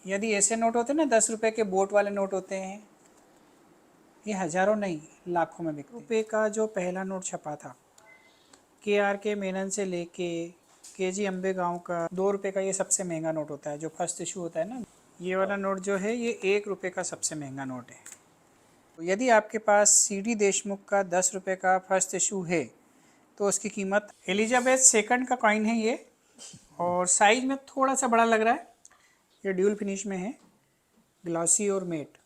यदि ऐसे नोट होते ना 10 रुपए के बोट वाले नोट होते हैं, ये हज़ारों नहीं लाखों में बिकते। रुपये का जो पहला नोट छपा था के मेनन से लेके KG अम्बे गांव का 2 रुपये का, ये सबसे महंगा नोट होता है जो फर्स्ट इशू होता है ना। ये वाला नोट जो है ये 1 रुपये का सबसे महंगा नोट है। तो यदि आपके पास CD देशमुख का 10 रुपये का फर्स्ट इशू है तो उसकी कीमत, एलिजाबेथ सेकंड का कॉइन है ये, और साइज में थोड़ा सा बड़ा लग रहा है। ये ड्यूल फिनिश में है, ग्लॉसी और मेट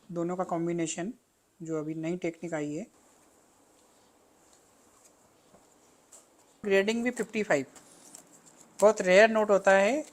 दोनों का कॉम्बिनेशन, जो अभी नई टेक्निक आई है। ग्रेडिंग भी 55, बहुत रेयर नोट होता है।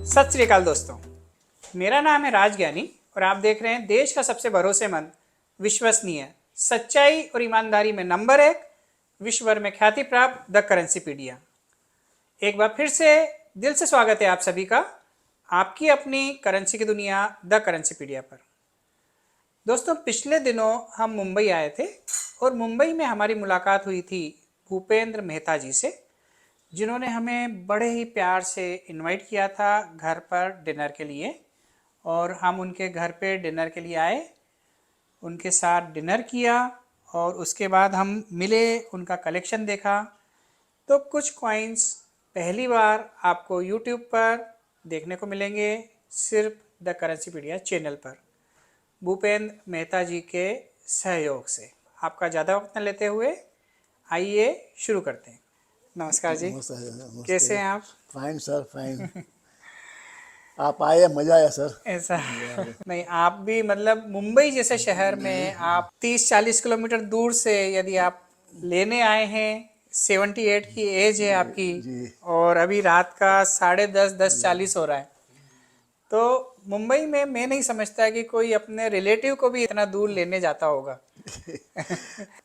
सत श्री अकाल दोस्तों, मेरा नाम है राज ज्ञानी और आप देख रहे हैं देश का सबसे भरोसेमंद, विश्वसनीय, सच्चाई और ईमानदारी में नंबर 1, विश्व भर में ख्याति प्राप्त द करेंसीपीडिया। एक बार फिर से दिल से स्वागत है आप सभी का आपकी अपनी करेंसी की दुनिया द करेंसीपीडिया पर। दोस्तों, पिछले दिनों हम मुंबई आए थे और मुंबई में हमारी मुलाकात हुई थी भूपेंद्र मेहता जी से, जिन्होंने हमें बड़े ही प्यार से इनवाइट किया था घर पर डिनर के लिए। और हम उनके घर पे डिनर के लिए आए, उनके साथ डिनर किया और उसके बाद हम मिले, उनका कलेक्शन देखा। तो कुछ कॉइन्स पहली बार आपको यूट्यूब पर देखने को मिलेंगे, सिर्फ द करेंसीपीडिया चैनल पर, भूपेंद्र मेहता जी के सहयोग से। आपका ज़्यादा वक्त न लेते हुए आइए शुरू करते हैं। नमस्कार जी। नमस्ते। कैसे हैं आप? Fine sir, fine. आप आए, मजा आया सर। ऐसा नहीं, आप भी मतलब मुंबई जैसे शहर में आप 30-40 किलोमीटर दूर से यदि आप लेने आए हैं, 78 की एज है आपकी जी। और अभी रात का 10:30 हो रहा है, तो मुंबई में मैं नहीं समझता कि कोई अपने रिलेटिव को भी इतना दूर लेने जाता होगा।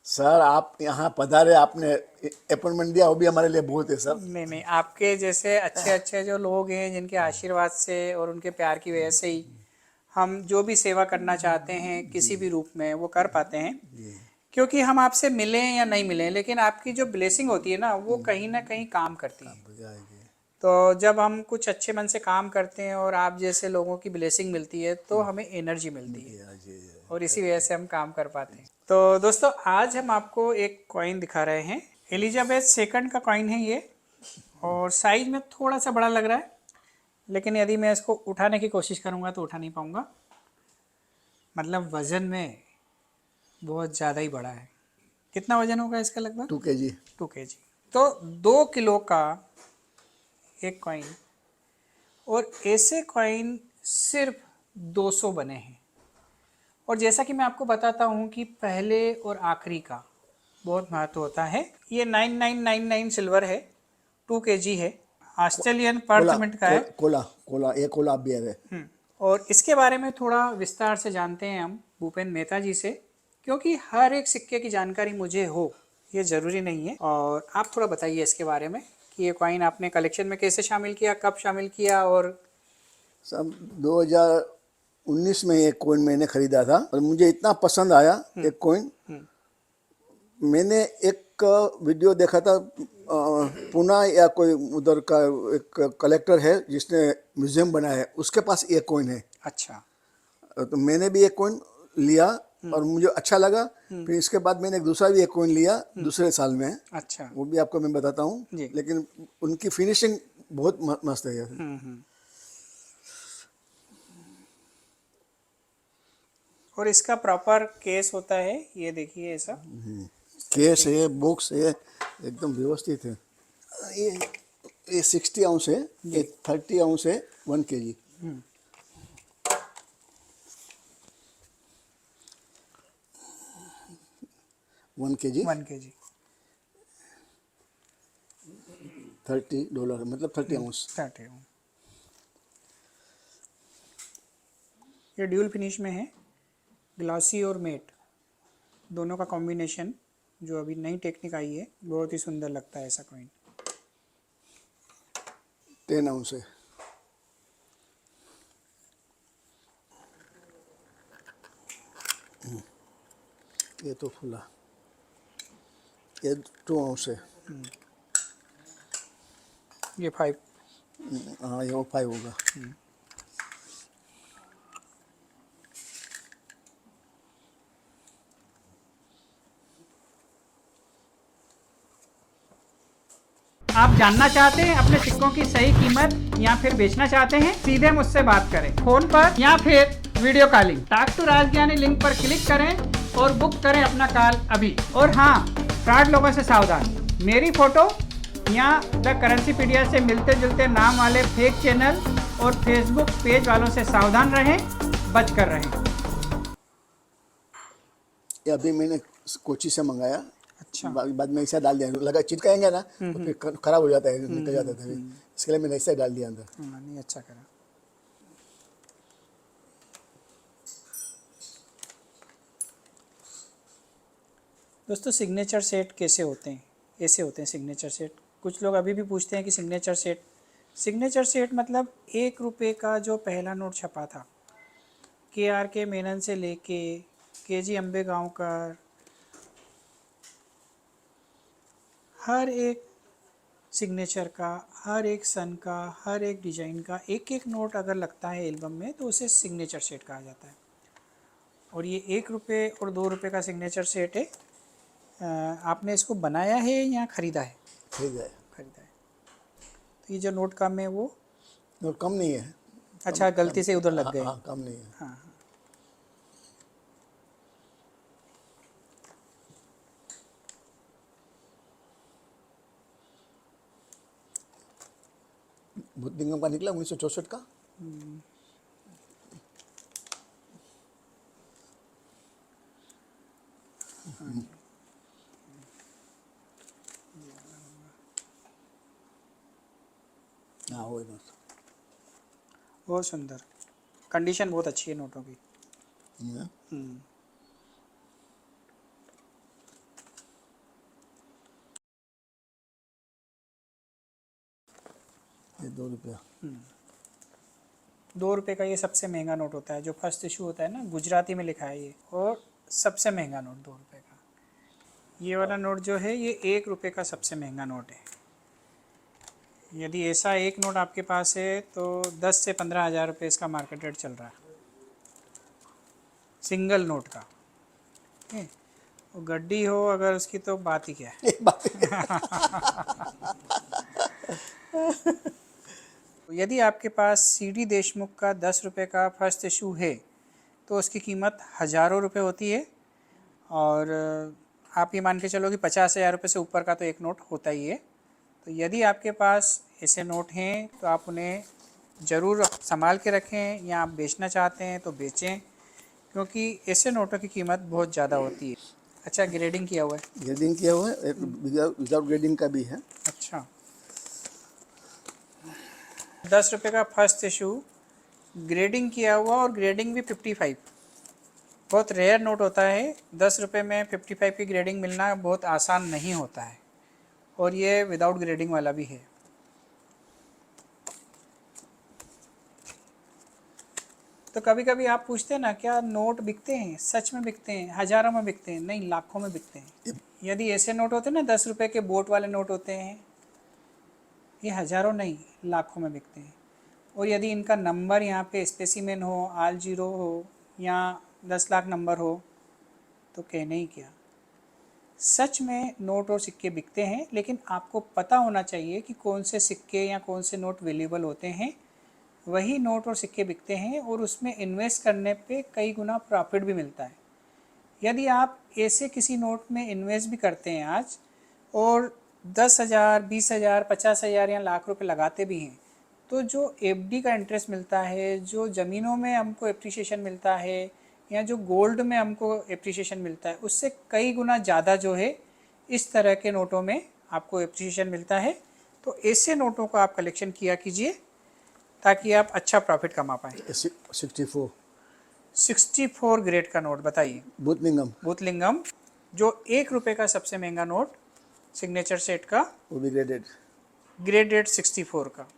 सर, आप यहाँ पधारे, आपने अपॉइंटमेंट दिया, वो भी हमारे लिए बहुत है सर। नहीं, आपके जैसे अच्छे अच्छे जो लोग हैं, जिनके आशीर्वाद से और उनके प्यार की वजह से ही हम जो भी सेवा करना चाहते हैं किसी भी रूप में वो कर पाते हैं। क्योंकि हम आपसे मिलें या नहीं मिलें, लेकिन आपकी जो ब्लेसिंग होती है ना, वो कहीं ना कहीं काम करती है। तो जब हम कुछ अच्छे मन से काम करते हैं और आप जैसे लोगों की ब्लेसिंग मिलती है तो हमें एनर्जी मिलती है और इसी वजह से हम काम कर पाते हैं। तो दोस्तों, आज हम आपको एक कॉइन दिखा रहे हैं, एलिजाबेथ सेकंड का कॉइन है ये, और साइज में थोड़ा सा बड़ा लग रहा है, लेकिन यदि मैं इसको उठाने की कोशिश करूँगा तो उठा नहीं पाऊँगा। मतलब वज़न में बहुत ज़्यादा ही बड़ा है। कितना वज़न होगा इसका? लगभग 2 kg। 2 kg। तो 2 किलो का एक कॉइन, और ऐसे कॉइन सिर्फ 200 बने हैं। और जैसा कि मैं आपको बताता हूँ कि पहले और आखिरी का बहुत महत्व होता है। ये 9999 सिल्वर है, 2 kg है, ऑस्ट्रेलियन पर्थ मिंट का है। कोला ये कोला बियर है। और इसके बारे में थोड़ा विस्तार से जानते हैं हम भूपेंद्र मेहता जी से, क्योंकि हर एक सिक्के की जानकारी मुझे हो ये ज़रूरी नहीं है। और आप थोड़ा बताइए इसके बारे में कि ये कॉइन आपने कलेक्शन में कैसे शामिल किया, कब शामिल किया। और सब 2019 में एक कॉइन मैंने खरीदा था और मुझे इतना पसंद आया एक कॉइन। मैंने एक वीडियो देखा था, पुणे या कोई उधर का एक कलेक्टर है जिसने म्यूजियम बनाया है, उसके पास ये कॉइन है। अच्छा। तो मैंने भी एक कॉइन लिया और मुझे अच्छा लगा। फिर इसके बाद मैंने एक दूसरा भी एक कॉइन लिया दूसरे साल में, अच्छा। वो भी आपको मैं बताता हूँ। जी। लेकिन उनकी फिनिशिंग बहुत मस्त है। और इसका प्रॉपर केस होता है, ये देखिए ऐसा। केस है, बॉक्स है, एकदम व्यवस्थित है। ये 60 आउंस है, ये 30 आउंस है, 1 kg। 1 kg 1 kg। $30, मतलब 30 आउंस। 30। ये ड्यूल फिनिश में है, ग्लॉसी और मेट दोनों का कॉम्बिनेशन, जो अभी नई टेक्निक आई है, बहुत ही सुंदर लगता है ऐसा कॉइन। 10 आउंस है। ये तो फुला, ये 2 आउंस है। ये 5। हाँ, ये 5 होगा। आप जानना चाहते हैं अपने सिक्कों की सही कीमत या फिर बेचना चाहते हैं, सीधे मुझसे बात करें फोन पर या फिर video calling. Talk to Rajgyani link पर क्लिक करें और बुक करें अपना कॉल अभी। और हाँ, फ्रॉड लोगों से सावधान। मेरी फोटो या द करेंसीपीडिया से मिलते जुलते नाम वाले फेक चैनल और फेसबुक पेज वालों से सावधान रहें, बच कर रहें। ये अभी मैंने कोची से मंगाया। अच्छा। बाद में ऐसा डाल दिया, लगा चिपकाएंगे ना तो फिर खराब हो जाता है, निकल जाता था। इसके लिए मैंने ऐसा डाल दिया अंदर। नहीं, अच्छा करा। दोस्तों, सिग्नेचर सेट कैसे होते हैं? ऐसे होते हैं सिग्नेचर सेट। कुछ लोग अभी भी पूछते हैं कि सिग्नेचर सेट मतलब ₹1 का जो पहला नोट छपा था, के मेनन से लेके KG अम्बेगांवकर, हर एक सिग्नेचर का, हर एक सन का, हर एक डिजाइन का एक एक नोट अगर लगता है एल्बम में, तो उसे सिग्नेचर सेट कहा जाता है। और ये ₹1 और ₹2 का सिग्नेचर सेट है। आपने इसको बनाया है या खरीदा है? खरीदा है। खरीदा है। तो ये जो नोट कम है वो, और कम नहीं है। अच्छा, गलती से उधर लग गए। हाँ, कम नहीं है। हाँ। बुद्धिंगम का निकला 1964 का। हाँ, वो बहुत सुंदर, कंडीशन बहुत अच्छी है नोटों की। है। ये ₹2। ₹2 का ये सबसे महंगा नोट होता है, जो फर्स्ट इशू होता है ना, गुजराती में लिखा है ये, और सबसे महंगा नोट ₹2 का। ये वाला नोट जो है, ये ₹1 का सबसे महंगा नोट है। यदि ऐसा एक नोट आपके पास है तो 10 से 15 हज़ार रुपये इसका मार्केट रेट चल रहा है, सिंगल नोट का। वो गड्डी हो अगर उसकी, तो बात ही क्या है। एक बात यदि आपके पास CD देशमुख का ₹10 का फर्स्ट इशू है, तो उसकी कीमत हज़ारों रुपये होती है। और आप ये मान के चलो कि 50,000 रुपये से ऊपर का तो एक नोट होता ही है। तो यदि आपके पास ऐसे नोट हैं तो आप उन्हें ज़रूर संभाल के रखें, या आप बेचना चाहते हैं तो बेचें, क्योंकि ऐसे नोटों की कीमत बहुत ज़्यादा होती है। अच्छा, ग्रेडिंग किया हुआ है? ग्रेडिंग किया हुआ है, एक विदाउट ग्रेडिंग का भी है। अच्छा। ₹10 का फर्स्ट इशू, ग्रेडिंग किया हुआ, और ग्रेडिंग भी 55। बहुत रेयर नोट होता है। ₹10 में 55 की ग्रेडिंग मिलना बहुत आसान नहीं होता है, और ये विदाउट ग्रेडिंग वाला भी है। तो कभी कभी आप पूछते हैं ना, क्या नोट बिकते हैं? सच में बिकते हैं, हज़ारों में बिकते हैं? नहीं, लाखों में बिकते हैं। यदि ऐसे नोट होते हैं ना, ₹10 के बोट वाले नोट होते हैं, ये हज़ारों नहीं, लाखों में बिकते हैं। और यदि इनका नंबर यहाँ पे स्पेसिमेन हो, R0 हो, या 10 लाख नंबर हो, तो कहने ही क्या। सच में नोट और सिक्के बिकते हैं, लेकिन आपको पता होना चाहिए कि कौन से सिक्के या कौन से नोट वेल्यूएबल होते हैं। वही नोट और सिक्के बिकते हैं और उसमें इन्वेस्ट करने पे कई गुना प्रॉफिट भी मिलता है। यदि आप ऐसे किसी नोट में इन्वेस्ट भी करते हैं आज और 10,000, 20,000, 50,000 या लाख रुपए लगाते भी हैं, तो जो एफडी का इंटरेस्ट मिलता है, जो ज़मीनों में हमको एप्रिसिएशन मिलता है या जो गोल्ड में हमको एप्रिसिएशन मिलता है, उससे कई गुना ज़्यादा जो है इस तरह के नोटों में आपको एप्रिसिएशन मिलता है। तो ऐसे नोटों का आप कलेक्शन किया कीजिए ताकि आप अच्छा प्रॉफिट कमा पाएँ। 64 64 ग्रेड का नोट बताइए। भूतलिंगम भूतलिंगम, जो ₹1 का सबसे महंगा नोट सिग्नेचर सेट का, वो भी ग्रेडेड। ग्रेडेड 64 का।